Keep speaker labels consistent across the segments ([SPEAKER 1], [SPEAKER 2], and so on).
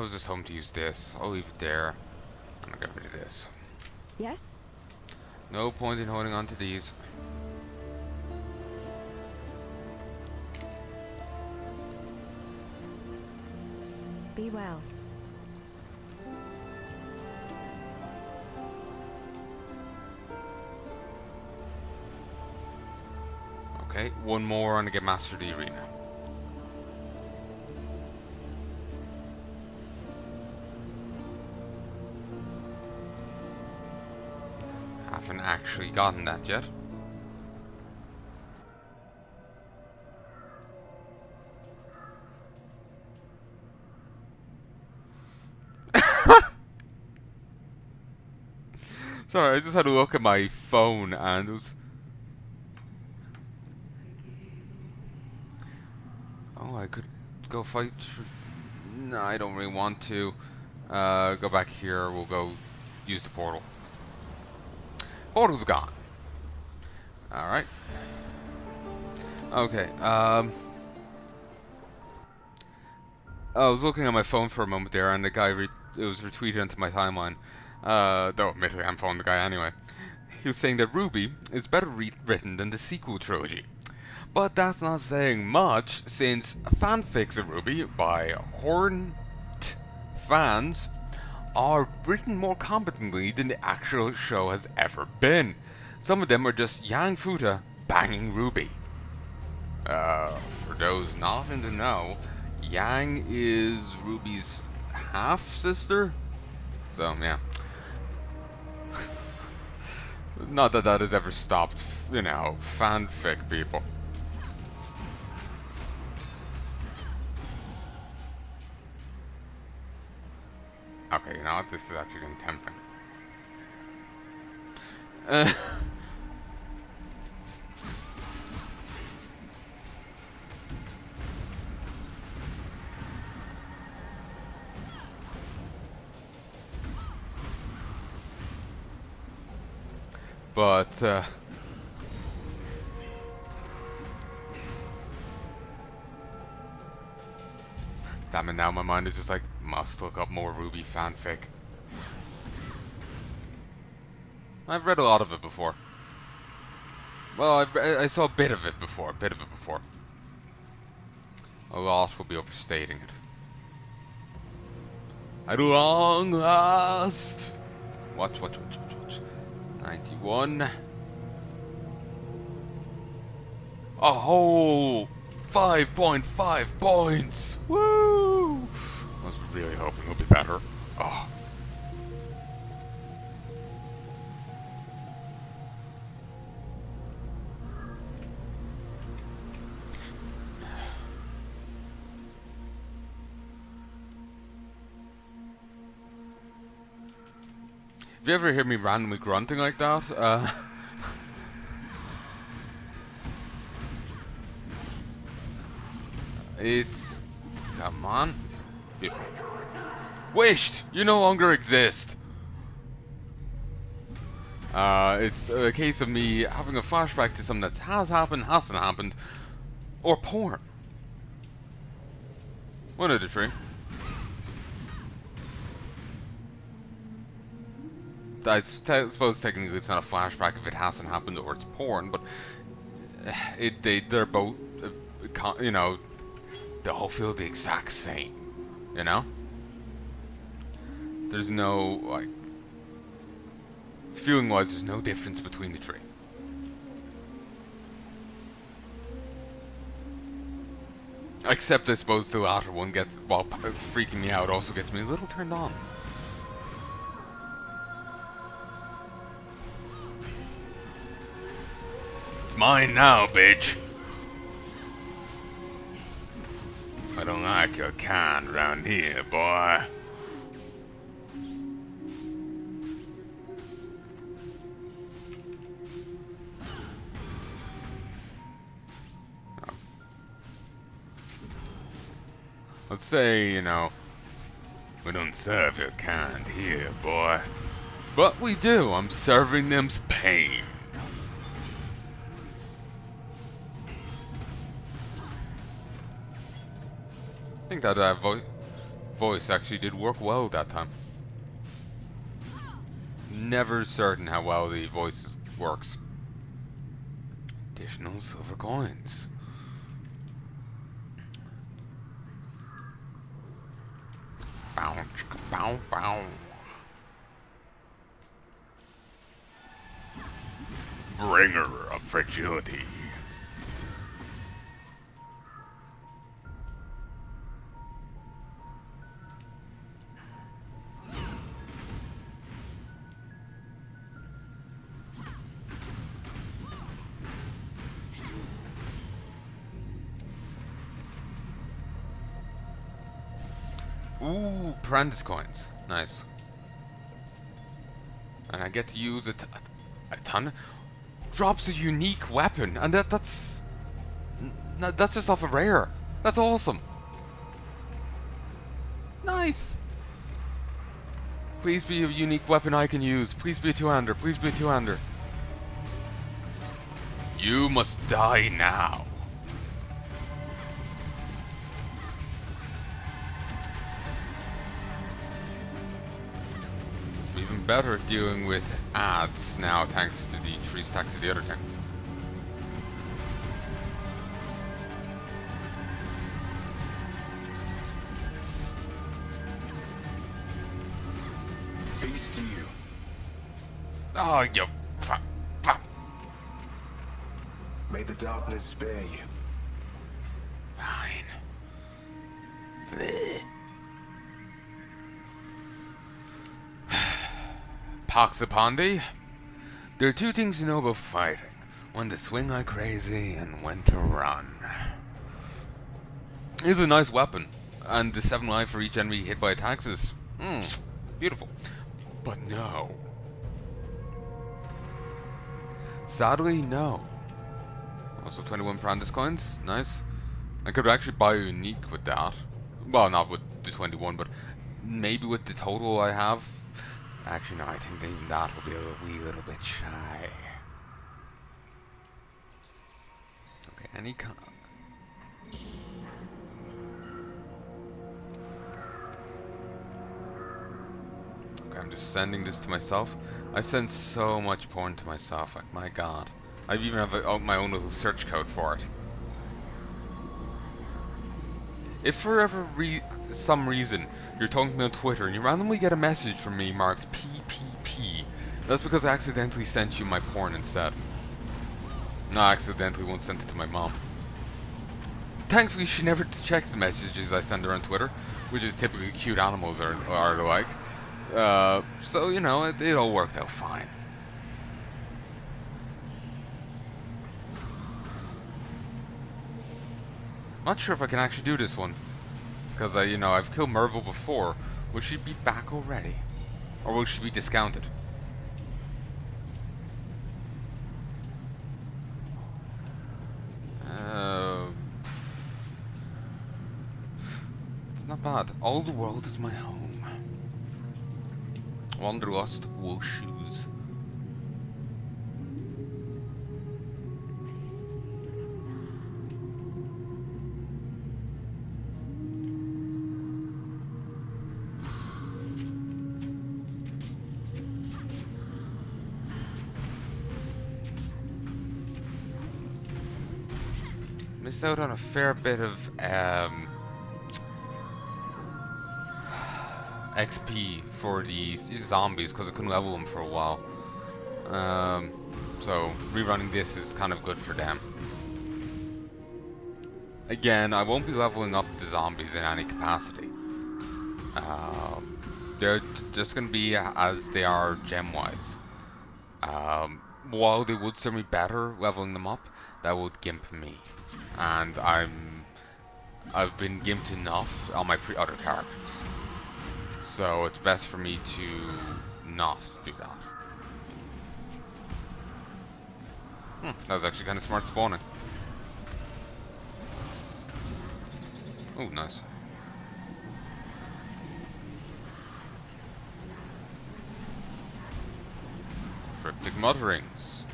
[SPEAKER 1] was just hoping to use this. I'll leave it there. I'm gonna get rid of this.
[SPEAKER 2] Yes?
[SPEAKER 1] No point in holding on to these.
[SPEAKER 2] Be well.
[SPEAKER 1] Okay, one more and I get Master of the Arena. Haven't actually gotten that yet. Sorry, I just had a look at my phone and it was... Oh, I could go fight for... No, I don't really want to. Go back here, we'll go use the portal. Portal's gone. Alright. Okay, I was looking at my phone for a moment there and the guy it was retweeted into my timeline. Though admittedly I'm following the guy anyway. He was saying that Ruby is better written than the sequel trilogy. But that's not saying much, since fanfics of Ruby by horned fans are written more competently than the actual show has ever been. Some of them are just Yang Futa banging Ruby. For those not in the know, Yang is Ruby's half-sister? So, yeah. Not that that has ever stopped, you know, fanfic people. Okay, you know what? This is actually getting tempting. But, damn it, now my mind is just like, must look up more Ruby fanfic. I've read a lot of it before. Well, I saw a bit of it before, A lot will be overstating it. At long last! Watch. 91. A whole 5.5 points! Woo! I was really hoping it'll be better. Oh. If you ever hear me randomly grunting like that, it's... Come on. Beautiful. Wished! You no longer exist! It's a case of me having a flashback to something that has happened, hasn't happened, or porn. One of the three. I suppose technically it's not a flashback if it hasn't happened or it's porn, but they're both, you know, they all feel the exact same, you know? There's no, like, feeling-wise, there's no difference between the three. Except I suppose the latter one gets, while freaking me out, also gets me a little turned on. It's mine now, bitch. I don't like your kind around here, boy. Let's say, you know, we don't serve your kind here, boy. But we do. I'm serving them's pain. I think that voice voice actually did work well that time. Never certain how well the voice works. Additional silver coins. Bow, chicka, bow, bow. Bringer of fragility. Ooh, apprentice coins. Nice. And I get to use a ton. Drops a unique weapon, and that's just off a rare. That's awesome. Nice. Please be a unique weapon I can use. Please be a two-hander. Please be a two-hander. You must die now. Even better at dealing with ads now, thanks to the 3 stacks of the other thing.
[SPEAKER 3] Peace to you.
[SPEAKER 1] Oh, you fuck.
[SPEAKER 3] May the darkness spare you.
[SPEAKER 1] Fine. Bleh. Pox upon thee. There are 2 things to know about fighting. When to swing like crazy and when to run. It's a nice weapon. And the 7 life for each enemy hit by attacks is beautiful. But no. Sadly, no. Also 21 Brandis coins. Nice. I could actually buy a unique with that. Well, not with the 21, but maybe with the total I have. Actually, no, I think even that will be a wee little bit shy. Okay, any Okay, I'm just sending this to myself. I send so much porn to myself, like, my god. I even have my own little search code for it. If for some reason you're talking to me on Twitter and you randomly get a message from me marked PPP, that's because I accidentally sent you my porn instead. No, I accidentally won't send it to my mom. Thankfully, she never checks the messages I send her on Twitter, which is typically cute animals are the like. So, you know, it all worked out fine. Not sure if I can actually do this one. Because, you know, I've killed Merville before. Will she be back already? Or will she be discounted? It's not bad. All the world is my home. Wanderlust wool shoes. Missed out on a fair bit of XP for the zombies because I couldn't level them for a while. So rerunning this is kind of good for them. Again, I won't be leveling up the zombies in any capacity. They're just going to be as they are gem-wise. While they would serve me better leveling them up, that would gimp me. And I've been gimped enough on my other characters. So it's best for me to not do that. That was actually kind of smart spawning. Oh, nice. Cryptic mutterings.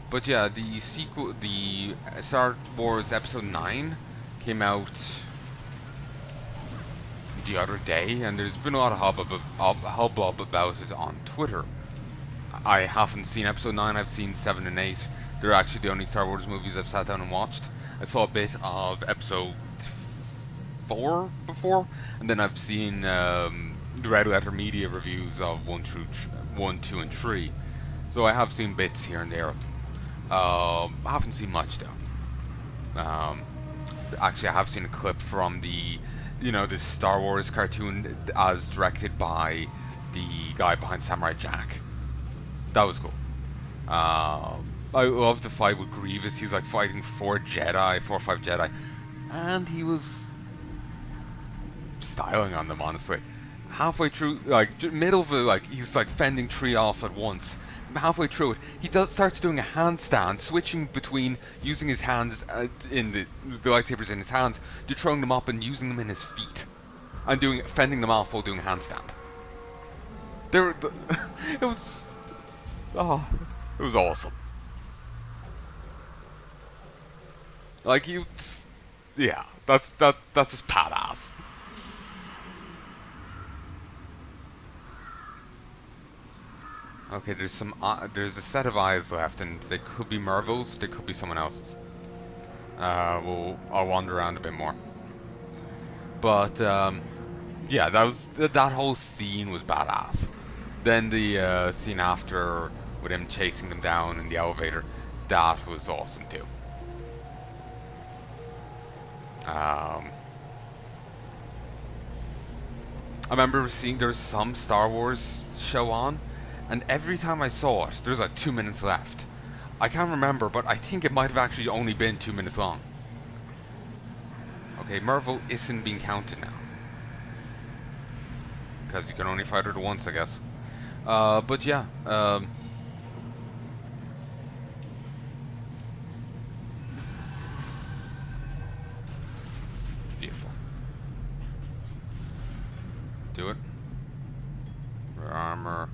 [SPEAKER 1] But yeah, the sequel, the Star Wars Episode 9 came out the other day, and there's been a lot of hubbub about it on Twitter. I haven't seen Episode 9, I've seen 7 and 8. They're actually the only Star Wars movies I've sat down and watched. I saw a bit of Episode 4 before, and then I've seen the Red Letter Media reviews of 1, 2, and 3. So I have seen bits here and there of them. I haven't seen much though. Actually, I have seen a clip from the, this Star Wars cartoon as directed by the guy behind Samurai Jack. That was cool. I love the fight with Grievous. He was like fighting 4 or 5 Jedi, and he was styling on them, honestly. Halfway through, middle of it, he's like fending 3 off at once. Halfway through it, he starts doing a handstand, switching between using his hands in the lightsabers in his hands to throwing them up and using them in his feet, and fending them off while doing a handstand. It was awesome. Yeah, that's just badass. Okay, there's a set of eyes left, and they could be Merville's, they could be someone else's. I'll wander around a bit more. But yeah, that whole scene was badass. Then the scene after with him chasing them down in the elevator, that was awesome too. I remember seeing there was some Star Wars show on, and every time I saw it, there's like 2 minutes left. I can't remember, but I think it might have actually only been 2 minutes long. Okay, Merville isn't being counted now, because you can only fight her once, I guess. But yeah, beautiful. Do it. Rare armor.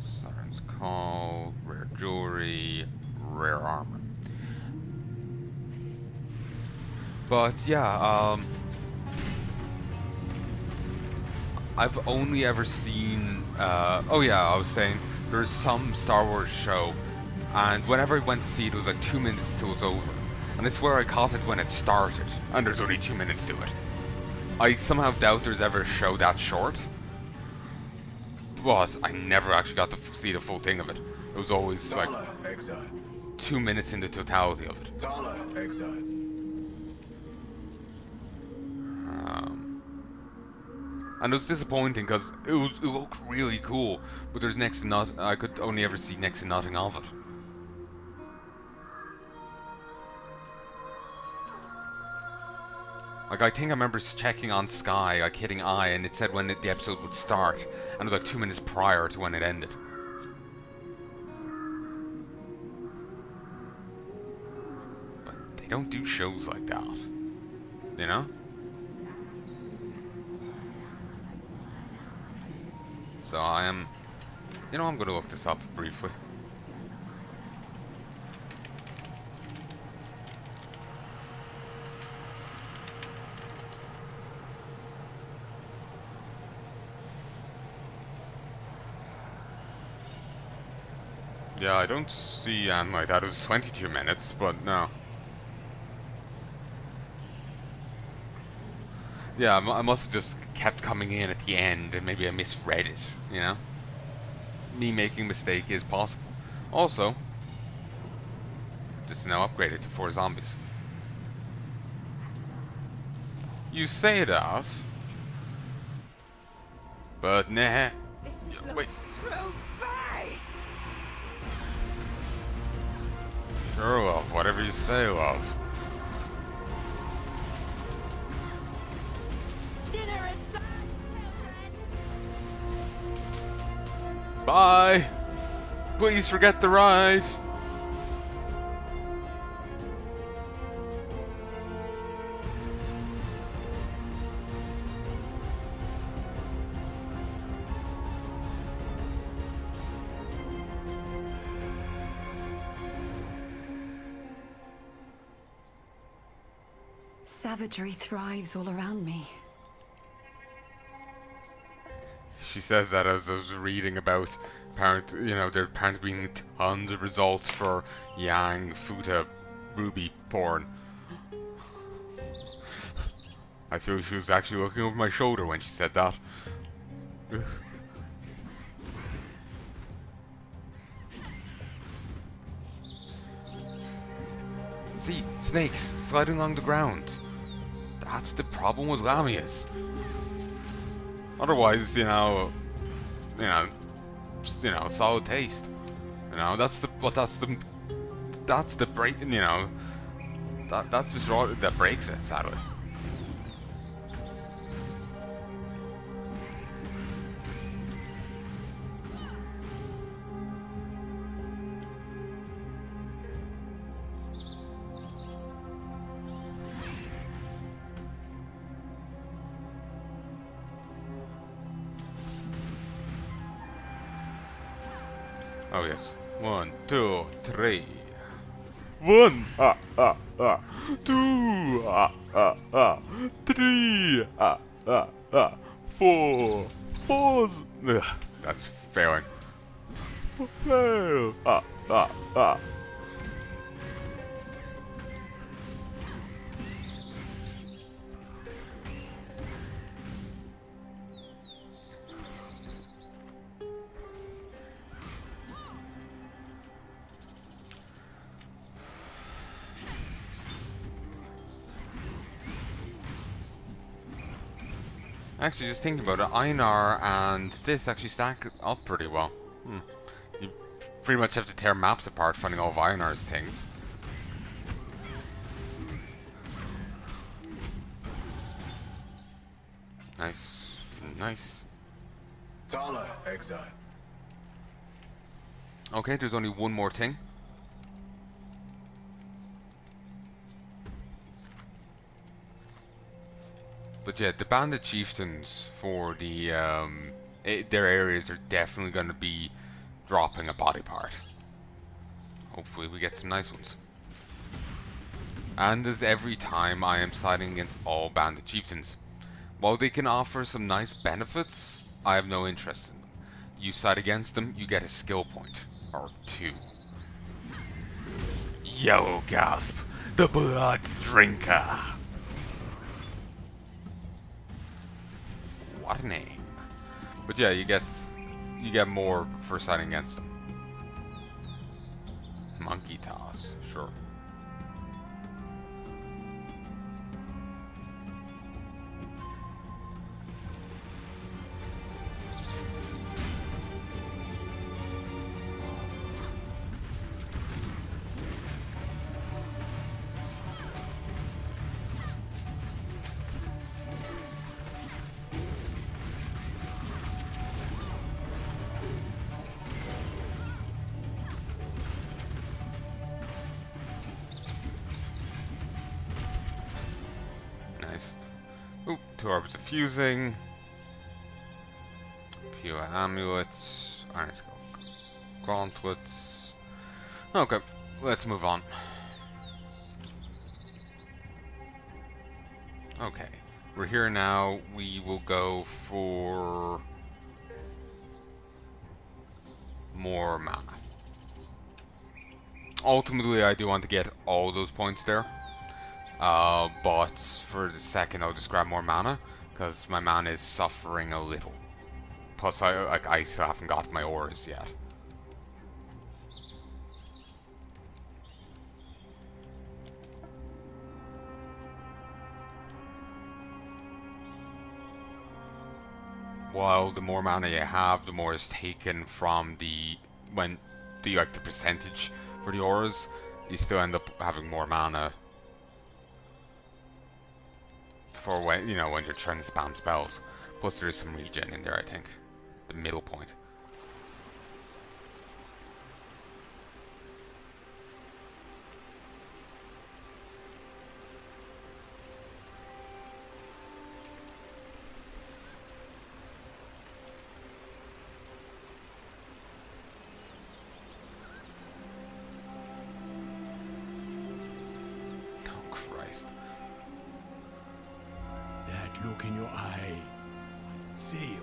[SPEAKER 1] Siren's Call. Rare jewelry. Rare armor. But yeah, I've only ever seen, oh yeah, I was saying, there's some Star Wars show, and whenever I went to see it, it was like 2 minutes till it's over. And I swear I caught it when it started, and there's only 2 minutes to it. I somehow doubt there's ever a show that short, but I never actually got to see the full thing of it. It was always like
[SPEAKER 3] Exile.
[SPEAKER 1] 2 minutes in the totality of it.
[SPEAKER 3] Exile.
[SPEAKER 1] And it was disappointing because it looked really cool, but there's next to nothing. I could only ever see next to nothing of it. Like, I think I remember checking on Sky, like hitting I, and it said when the episode would start, and it was like 2 minutes prior to when it ended. But they don't do shows like that, you know? So I'm going to look this up briefly. Yeah, I don't see anything like that. It was 22 minutes, but no. Yeah, I must have just kept coming in at the end, and maybe I misread it, you know? Me making a mistake is possible. Also, this is now upgraded to 4 zombies. You say that, but nah. Wait. Sure, love. Whatever you say, love. Bye! Please forget the ride!
[SPEAKER 4] Savagery thrives all around me.
[SPEAKER 1] She says that as I was reading about there apparently being tons of results for Yang Futa Ruby porn. I feel she was actually looking over my shoulder when she said that. See, snakes sliding along the ground. That's the problem with Lamias. Otherwise, solid taste. That's the break. That's the straw that breaks it, sadly. Oh yes. 1, 2, 3. 1, 2, 3, 4. 4. Ugh, that's failing. Fail. Actually, just thinking about it, Einar and this actually stack up pretty well. You pretty much have to tear maps apart finding all of Einar's things. Nice. Nice.
[SPEAKER 3] Tala, Exile.
[SPEAKER 1] Okay, there's only one more thing. But yeah, the bandit chieftains for the their areas are definitely going to be dropping a body part. Hopefully we get some nice ones. And as every time, I am siding against all bandit chieftains. While they can offer some nice benefits, I have no interest in them. You side against them, you get a skill point. Or 2. Yellow Gasp, the Blood Drinker. What a name. But yeah, you get more for siding against them. Monkey Toss, sure. Oop, 2 orbits of fusing. Pure amulets. Iron skull gauntlets. Okay, let's move on. Okay, we're here now. We will go for more mana. Ultimately, I do want to get all those points there. But for the second, I'll just grab more mana, because my mana is suffering a little. Plus, I still haven't got my ores yet. While the more mana you have, the more is taken from the percentage for the ores. You still end up having more mana for when when you're trying to spam spells. Plus there is some regen in there, I think. The middle point. Oh Christ.
[SPEAKER 3] look in your eye. See you.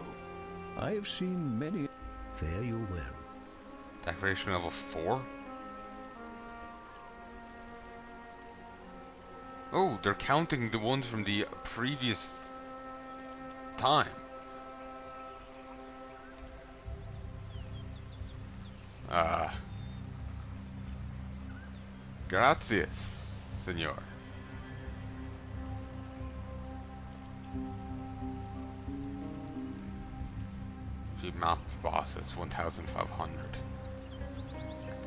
[SPEAKER 5] I have seen many. Fare you well.
[SPEAKER 1] Decoration level 4? Oh, they're counting the ones from the previous time. Gracias, senor. Defeat map bosses, 1,500.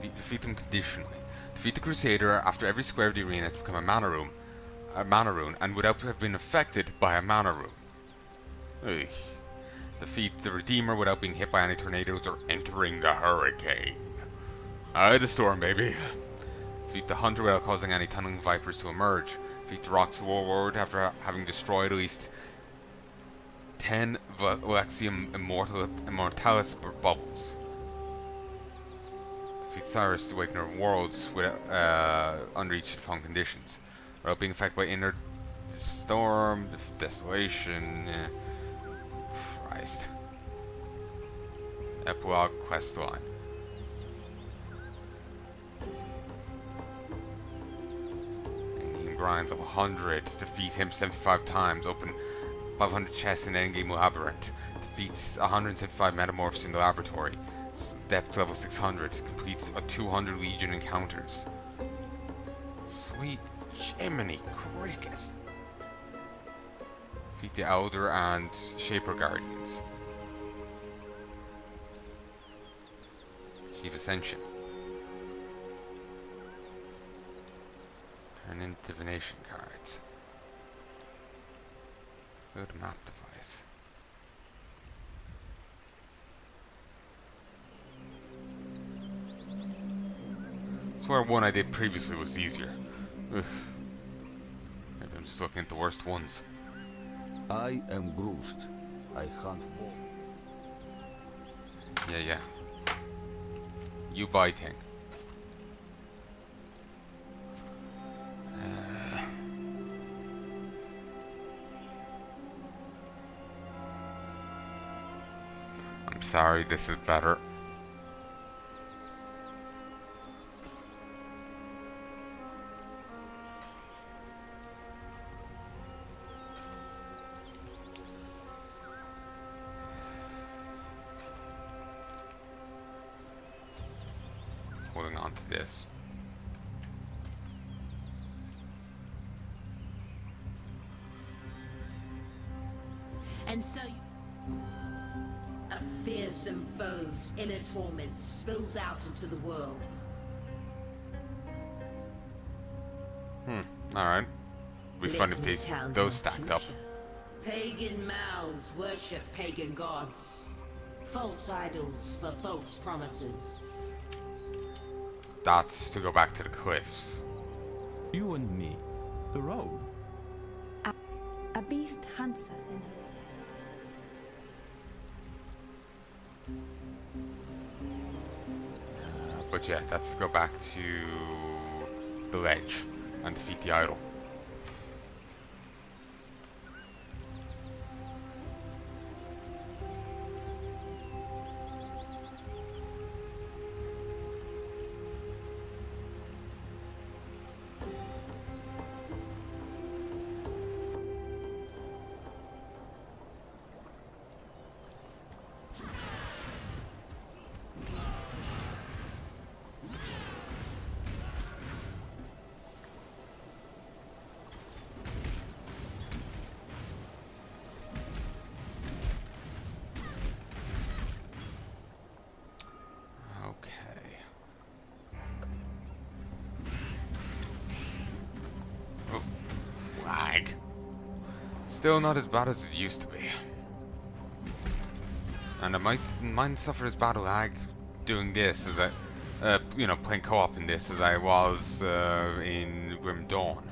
[SPEAKER 1] Defeat them conditionally. Defeat the Crusader after every square of the arena has become a mana rune, and without have been affected by a mana rune. Eich. Defeat the Redeemer without being hit by any tornadoes or entering the hurricane. Aye, the storm, baby. Defeat the Hunter without causing any tunneling vipers to emerge. Defeat the Rock's Warlord after having destroyed at least 10 Valexium Immortalis bubbles. Defeat Cyrus, the Awakener of Worlds, under each of the following conditions. Without being affected by inner storm, desolation. Christ. Epilogue questline. Grinds of 100. Defeat him 75 times. Open 500 chests in endgame labyrinth. Defeats 175 metamorphs in the laboratory. Depth level 600. Completes 200 Legion encounters. Sweet Jiminy Cricket. Defeat the Elder and Shaper Guardians. Achieve Ascension. Turn in divination cards. Good map device. I swear one I did previously was easier. Oof. Maybe I'm just looking at the worst ones.
[SPEAKER 5] I am Groost. I hunt wolf.
[SPEAKER 1] Yeah. You biting. I'm sorry, this is better. Holding on to this.
[SPEAKER 6] And so
[SPEAKER 7] a fearsome foe's inner torment spills out into the world.
[SPEAKER 1] Alright. Be fun if those stacked up.
[SPEAKER 7] Pagan mouths worship pagan gods. False idols for false promises.
[SPEAKER 1] That's to go back to the cliffs.
[SPEAKER 5] You and me. The road.
[SPEAKER 2] A beast hunts us in
[SPEAKER 1] But yeah, that's to go back to the ledge and defeat the idol. Still not as bad as it used to be. And I might suffer as bad a lag doing this as I, playing co-op in this as I was in Grim Dawn.